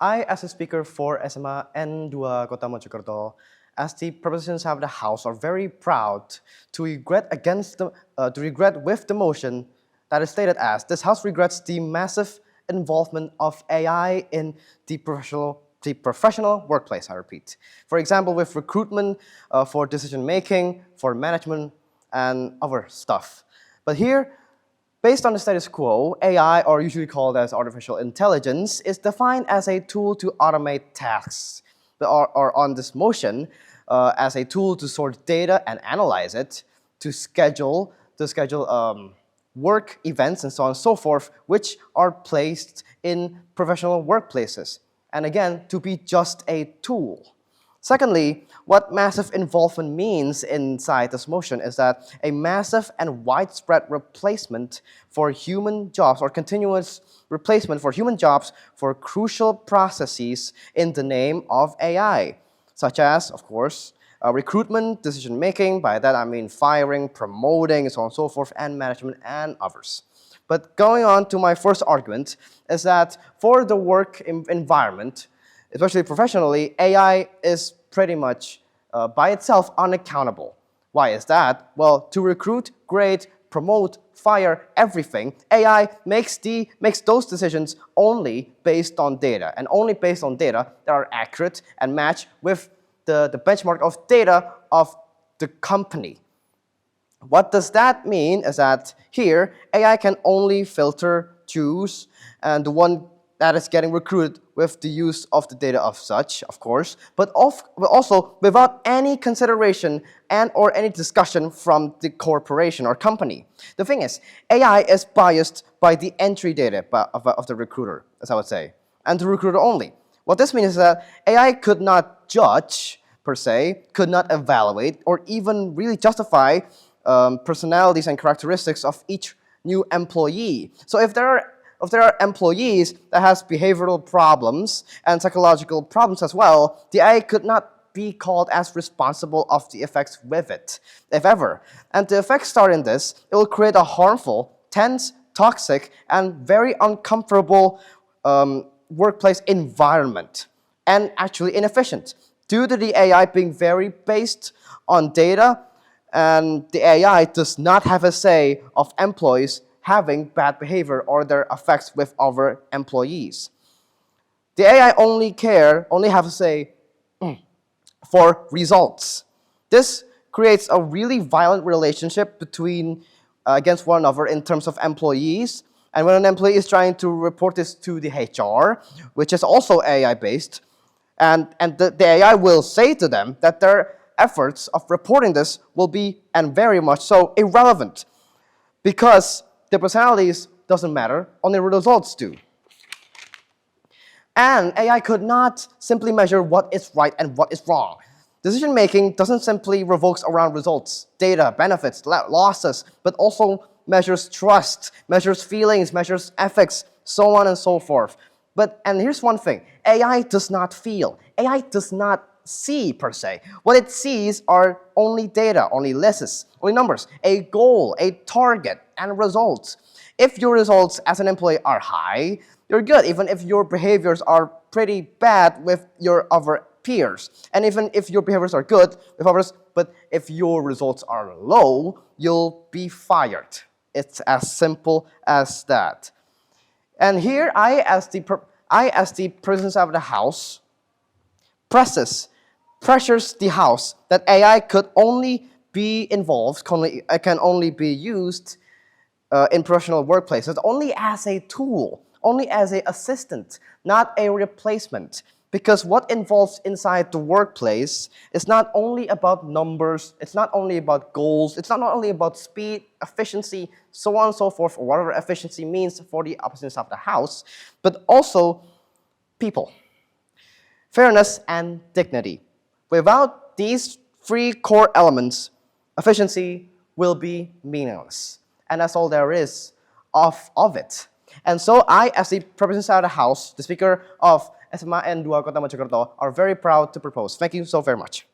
I, as a speaker for SMA Kota Mojokerto, as the propositions of the House, are very proud to regret with the motion that is stated as this House regrets the massive involvement of AI in the professional workplace. I repeat, for example, with recruitment, for decision making, for management, and other stuff. But here, based on the status quo, AI, or usually called as artificial intelligence, is defined as a tool to automate tasks, or on this motion, as a tool to sort data and analyze it, to schedule work events and so on and so forth, which are placed in professional workplaces. And again, to be just a tool. Secondly, what massive involvement means inside this motion is that a massive and widespread replacement for human jobs, or continuous replacement for human jobs for crucial processes in the name of AI, such as, of course, recruitment, decision making. By that I mean firing, promoting, and so on and so forth, and management and others. But going on to my first argument is that for the work environment, especially professionally, AI is pretty much by itself unaccountable. Why is that? Well, to recruit, grade, promote, fire, everything, AI makes those decisions only based on data, and only based on data that are accurate and match with the benchmark of data of the company. What does that mean is that here, AI can only filter, choose, and the one that is getting recruited with the use of the data of such, of course, but also without any consideration and or any discussion from the corporation or company. The thing is, AI is biased by the entry data of the recruiter, as I would say, and the recruiter only. What this means is that AI could not judge, per se, could not evaluate, or even really justify personalities and characteristics of each new employee. So if there are employees that has behavioral problems and psychological problems as well, the AI could not be called as responsible of the effects with it, if ever. And the effects start in this: it will create a harmful, tense, toxic, and very uncomfortable workplace environment, and actually inefficient, due to the AI being very based on data, and the AI does not have a say of employees having bad behavior or their effects with other employees. The AI only have a say for results. This creates a really violent relationship between against one another in terms of employees. And when an employee is trying to report this to the HR, which is also AI based, and the AI will say to them that their efforts of reporting this will be, and very much so, irrelevant, because the personalities doesn't matter, only results do. And AI could not simply measure what is right and what is wrong. Decision making doesn't simply revolve around results, data, benefits, losses, but also measures trust, measures feelings, measures ethics, so on and so forth. And here's one thing: AI does not feel. AI does not see, per se. What it sees are only data, only lists, only numbers, a goal, a target, and results. If your results as an employee are high, you're good, even if your behaviors are pretty bad with your other peers. And even if your behaviors are good with others, but if your results are low, you'll be fired. It's as simple as that. And here, I, as the President of the House, pressures the House that AI could only be involved, can only be used in professional workplaces only as a tool, only as an assistant, not a replacement. Because what involves inside the workplace is not only about numbers, it's not only about goals, it's not only about speed, efficiency, so on and so forth, or whatever efficiency means for the oppositions of the House, but also people, fairness, and dignity. Without these three core elements, efficiency will be meaningless. And that's all there is of it. And so I, as the President of the House, the Speaker of SMAN Kota Mojokerto, are very proud to propose. Thank you so very much.